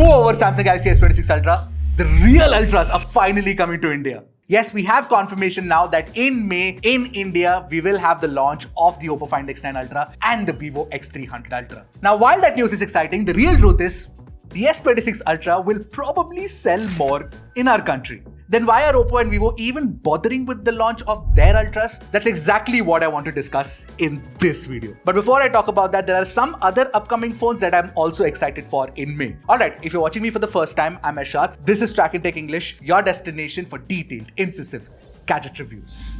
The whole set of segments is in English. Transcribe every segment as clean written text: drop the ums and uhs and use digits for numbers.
Moreover, Samsung Galaxy S26 Ultra, the real Ultras are finally coming to India. Yes, we have confirmation now that in May, in India, we will have the launch of the Oppo Find X9 Ultra and the Vivo X300 Ultra. Now, while that news is exciting, the real truth is the S26 Ultra will probably sell more in our country. Then why are Oppo and Vivo even bothering with the launch of their Ultras? That's exactly what I want to discuss in this video. But before I talk about that, there are some other upcoming phones that I'm also excited for in May. Alright, if you're watching me for the first time, I'm Ashad. This is Trakin Tech English, your destination for detailed, incisive gadget reviews.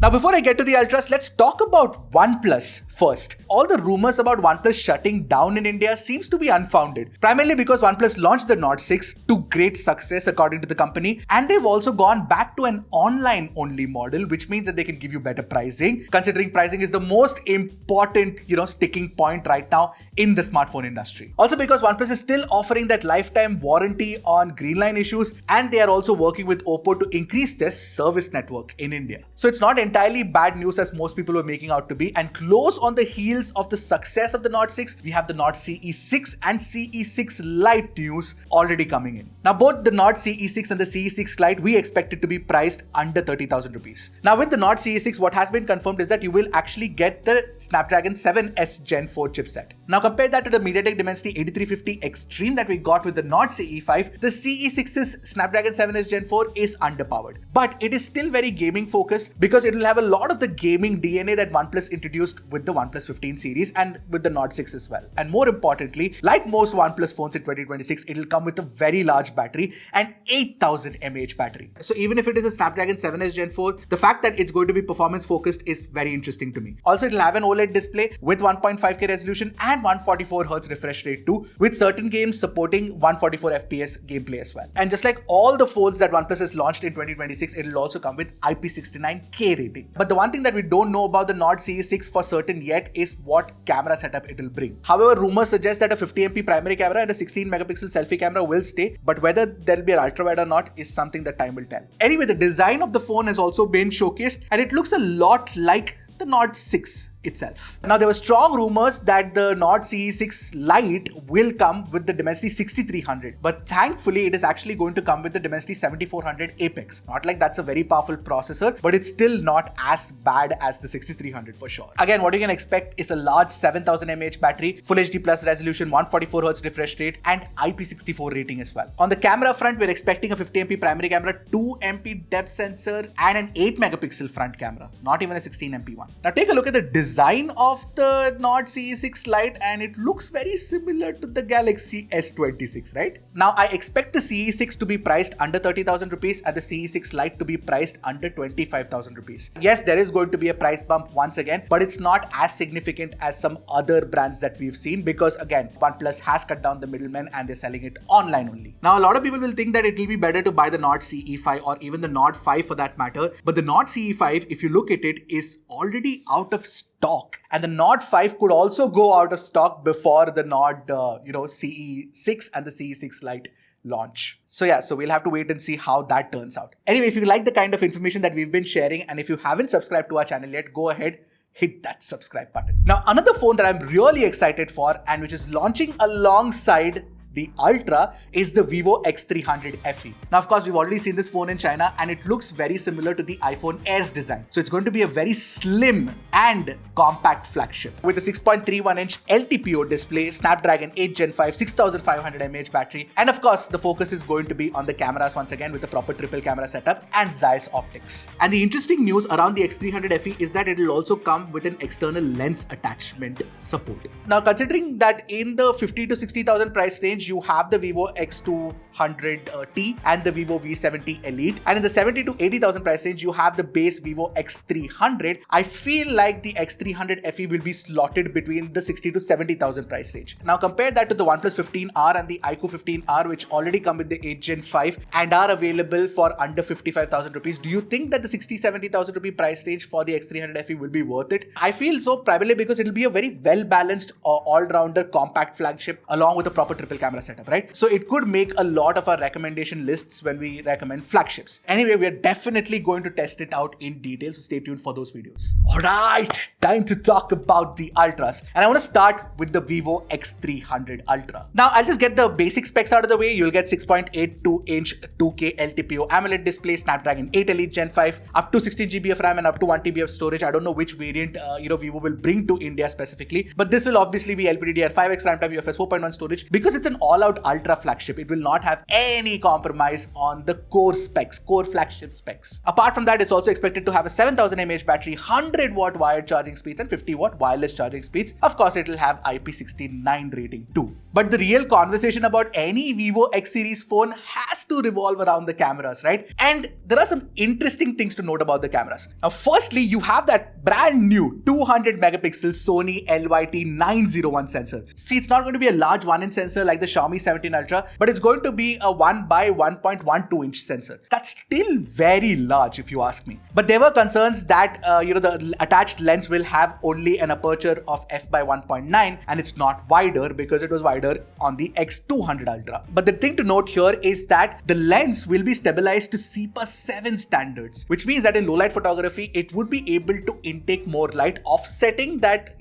Now, before I get to the Ultras, let's talk about OnePlus first. All the rumors about OnePlus shutting down in India seems to be unfounded, primarily because OnePlus launched the Nord 6 to great success according to the company, and they've also gone back to an online-only model, which means that they can give you better pricing, considering pricing is the most important, sticking point right now in the smartphone industry. Also because OnePlus is still offering that lifetime warranty on green line issues, and they are also working with Oppo to increase their service network in India. So it's not entirely bad news as most people were making out to be, and close on the heels of the success of the Nord 6, we have the Nord CE6 and CE6 Lite news already coming in. Now, both the Nord CE6 and the CE6 Lite, we expect it to be priced under 30,000 rupees. Now, with the Nord CE6, what has been confirmed is that you will actually get the Snapdragon 7S Gen 4 chipset. Now, compare that to the MediaTek Dimensity 8350 Extreme that we got with the Nord CE5. The CE6's Snapdragon 7S Gen 4 is underpowered, but it is still very gaming focused because it will have a lot of the gaming DNA that OnePlus introduced with the OnePlus 15 series and with the Nord 6 as well. And more importantly, like most OnePlus phones in 2026, it will come with a very large battery and 8000 mAh battery. So even if it is a Snapdragon 7S Gen 4, the fact that it's going to be performance focused is very interesting to me. Also, it will have an OLED display with 1.5K resolution and 144Hz refresh rate too, with certain games supporting 144 FPS gameplay as well. And just like all the phones that OnePlus has launched in 2026, it will also come with IP69K rating. But the one thing that we don't know about the Nord CE6 for certain yet is what camera setup it will bring. However, rumors suggest that a 50MP primary camera and a 16MP selfie camera will stay, but whether there will be an ultra wide or not is something that time will tell. Anyway, the design of the phone has also been showcased, and it looks a lot like the Nord 6 itself. Now, there were strong rumors that the Nord CE6 Lite will come with the Dimensity 6300, but thankfully it is actually going to come with the Dimensity 7400 Apex. Not like that's a very powerful processor, but it's still not as bad as the 6300 for sure. Again, what you can expect is a large 7000 mAh battery, Full HD Plus resolution, 144Hz refresh rate, and IP64 rating as well. On the camera front, we're expecting a 50MP primary camera, 2MP depth sensor, and an 8MP front camera, not even a 16MP one. Now, take a look at the design of the Nord CE6 Lite, and it looks very similar to the Galaxy S26, right? Now, I expect the CE6 to be priced under 30,000 rupees and the CE6 Lite to be priced under 25,000 rupees. Yes, there is going to be a price bump once again, but it's not as significant as some other brands that we've seen because, again, OnePlus has cut down the middlemen and they're selling it online only. Now, a lot of people will think that it will be better to buy the Nord CE5 or even the Nord 5 for that matter, but the Nord CE5, if you look at it, is already out of stock, and the Nord 5 could also go out of stock before the Nord CE6 and the CE6 Lite launch. So we'll have to wait and see how that turns out. Anyway, if you like the kind of information that we've been sharing, and if you haven't subscribed to our channel yet, go ahead, hit that subscribe button. Now, another phone that I'm really excited for and which is launching alongside the Ultra is the Vivo X300 FE. Now, of course, we've already seen this phone in China and it looks very similar to the iPhone Air's design. So it's going to be a very slim and compact flagship with a 6.31-inch LTPO display, Snapdragon 8 Gen 5, 6500 mAh battery, and of course, the focus is going to be on the cameras once again with a proper triple camera setup and Zeiss optics. And the interesting news around the X300 FE is that it will also come with an external lens attachment support. Now, considering that in the 50 to 60,000 price range, you have the Vivo X200T and the Vivo V70 Elite, and in the 70 to 80,000 price range, you have the base Vivo X300. I feel like the X300 FE will be slotted between the 60 to 70,000 price range. Now, compare that to the OnePlus 15R and the iQOO 15R, which already come with the 8 Gen 5 and are available for under 55,000 rupees. Do you think that the 60-70,000 rupee price range for the X300 FE will be worth it? I feel so, primarily because it will be a very well-balanced all-rounder compact flagship along with a proper triple camera camera setup, right? So it could make a lot of our recommendation lists when we recommend flagships. Anyway, we are definitely going to test it out in detail, so stay tuned for those videos. Alright, time to talk about the Ultras. And I want to start with the Vivo X300 Ultra. Now, I'll just get the basic specs out of the way. You'll get 6.82-inch 2K LTPO AMOLED display, Snapdragon 8 Elite Gen 5, up to 16 GB of RAM and up to 1 TB of storage. I don't know which variant Vivo will bring to India specifically, but this will obviously be LPDDR5X RAM type UFS 4.1 storage. Because it's an all-out Ultra flagship, it will not have any compromise on the core specs, core flagship specs. Apart from that, it's also expected to have a 7000 mAh battery, 100-watt wired charging speeds and 50-watt wireless charging speeds. Of course, it will have IP69 rating too. But the real conversation about any Vivo X series phone has to revolve around the cameras, right? And there are some interesting things to note about the cameras. Now, firstly, you have that brand new 200 megapixel Sony LYT-901 sensor. See, it's not going to be a large 1-inch sensor like the Xiaomi 17 Ultra, but it's going to be a 1 by 1.12 inch sensor. That's still very large if you ask me. But there were concerns that the attached lens will have only an aperture of f by 1.9 and it's not wider because it was wider on the X200 Ultra. But the thing to note here is that the lens will be stabilized to CIPA 7 standards, which means that in low light photography, it would be able to intake more light, offsetting that,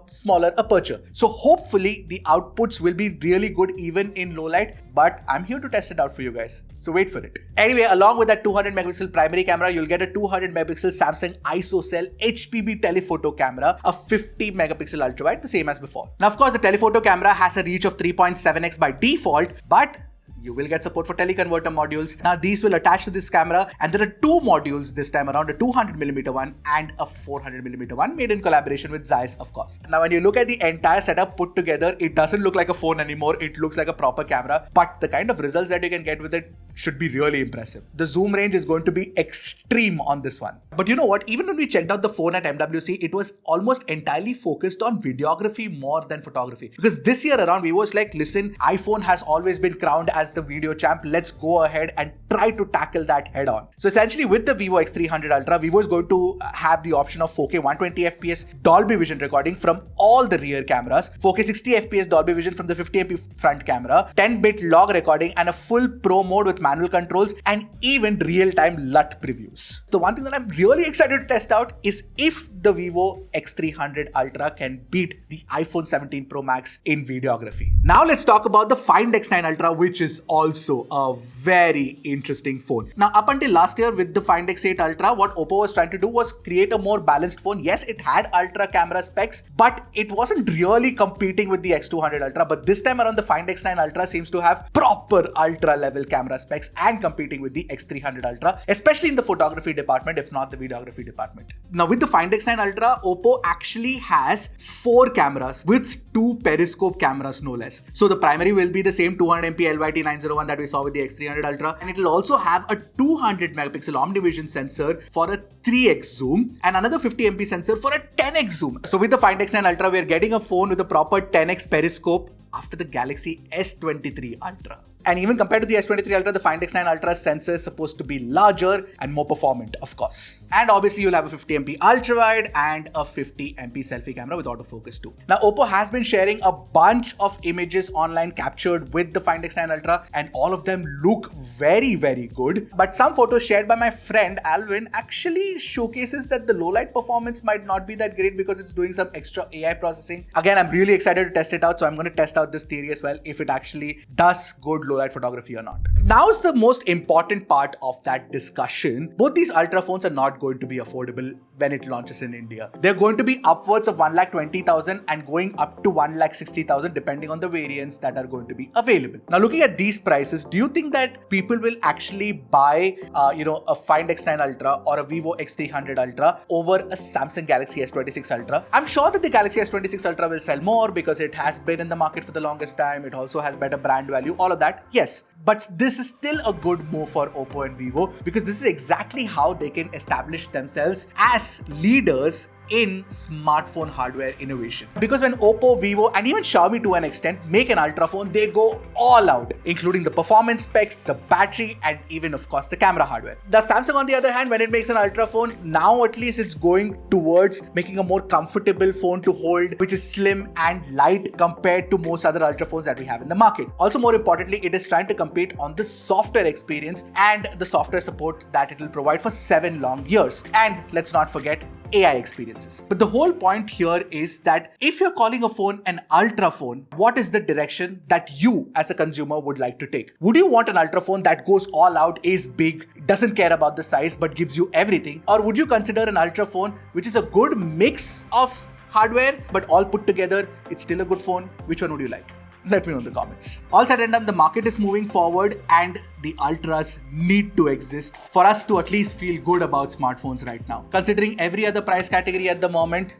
smaller aperture. So hopefully the outputs will be really good even in low light, but I'm here to test it out for you guys. So wait for it. Anyway, along with that 200 megapixel primary camera, you'll get a 200 megapixel Samsung ISOCELL HPB telephoto camera, a 50 megapixel ultra wide, the same as before. Now, of course, the telephoto camera has a reach of 3.7x by default, but you will get support for teleconverter modules. Now, these will attach to this camera, and there are two modules this time around, a 200mm one and a 400mm one, made in collaboration with Zeiss, of course. Now, when you look at the entire setup put together, it doesn't look like a phone anymore. It looks like a proper camera, but the kind of results that you can get with it should be really impressive. The zoom range is going to be extreme on this one. But you know what? Even when we checked out the phone at MWC, it was almost entirely focused on videography more than photography. Because this year around, Vivo was like, listen, iPhone has always been crowned as the video champ. Let's go ahead and try to tackle that head on. So essentially with the Vivo X300 Ultra, Vivo is going to have the option of 4K 120 FPS Dolby Vision recording from all the rear cameras, 4K 60 FPS Dolby Vision from the 50MP front camera, 10-bit log recording and a full pro mode with manual controls and even real-time LUT previews. The one thing that I'm really excited to test out is if the Vivo X300 Ultra can beat the iPhone 17 Pro Max in videography. Now let's talk about the Find X9 Ultra, which is also a very interesting phone. Now, up until last year with the Find X8 Ultra, what Oppo was trying to do was create a more balanced phone. Yes, it had ultra camera specs, but it wasn't really competing with the X200 Ultra. But this time around, the Find X9 Ultra seems to have proper ultra level camera specs and competing with the X300 Ultra, especially in the photography department, if not the videography department. Now, with the Find X9 Ultra, Oppo actually has 4 cameras with 2 periscope cameras, no less. So the primary will be the same 200MP LYT-901 that we saw with the X300 Ultra, and it will also have a 200 megapixel OmniVision sensor for a 3x zoom and another 50MP sensor for a 10x zoom. So with the Find X9 Ultra, we are getting a phone with a proper 10x periscope after the Galaxy S23 Ultra. And even compared to the S23 Ultra, the Find X9 Ultra sensor is supposed to be larger and more performant, of course. And obviously, you'll have a 50MP ultra wide and a 50MP selfie camera with autofocus too. Now, Oppo has been sharing a bunch of images online captured with the Find X9 Ultra, and all of them look very, very good. But some photos shared by my friend Alvin actually showcases that the low light performance might not be that great because it's doing some extra AI processing. Again, I'm really excited to test it out, so I'm going to test out this theory as well, if it actually does good low light photography or not. Now is the most important part of that discussion. Both these Ultra phones are not going to be affordable when it launches in India. They're going to be upwards of 1,20,000 and going up to 1,60,000 depending on the variants that are going to be available. Now, looking at these prices, do you think that people will actually buy a Find X9 Ultra or a Vivo X300 Ultra over a Samsung Galaxy S26 Ultra? I'm sure that the Galaxy S26 Ultra will sell more because it has been in the market for the longest time. It also has better brand value, all of that. Yes, but this is still a good move for Oppo and Vivo because this is exactly how they can establish themselves as leaders in smartphone hardware innovation. Because when Oppo, Vivo, and even Xiaomi to an extent make an ultra phone, they go all out, including the performance specs, the battery, and even of course the camera hardware. The Samsung, on the other hand, when it makes an ultra phone, now at least it's going towards making a more comfortable phone to hold, which is slim and light compared to most other ultra phones that we have in the market. Also, more importantly, it is trying to compete on the software experience and the software support that it will provide for 7 long years. And let's not forget AI experiences. But the whole point here is that if you're calling a phone an ultra phone, what is the direction that you as a consumer would like to take? Would you want an ultra phone that goes all out, is big, doesn't care about the size but gives you everything? Or would you consider an ultra phone which is a good mix of hardware but all put together, it's still a good phone? Which one would you like? Let me know in the comments. All said and done, the market is moving forward and the ultras need to exist for us to at least feel good about smartphones right now. Considering every other price category at the moment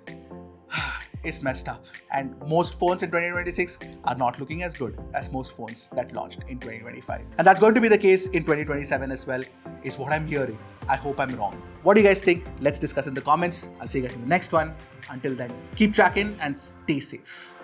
is messed up, and most phones in 2026 are not looking as good as most phones that launched in 2025. And that's going to be the case in 2027 as well, is what I'm hearing. I hope I'm wrong. What do you guys think? Let's discuss in the comments. I'll see you guys in the next one. Until then, keep tracking and stay safe.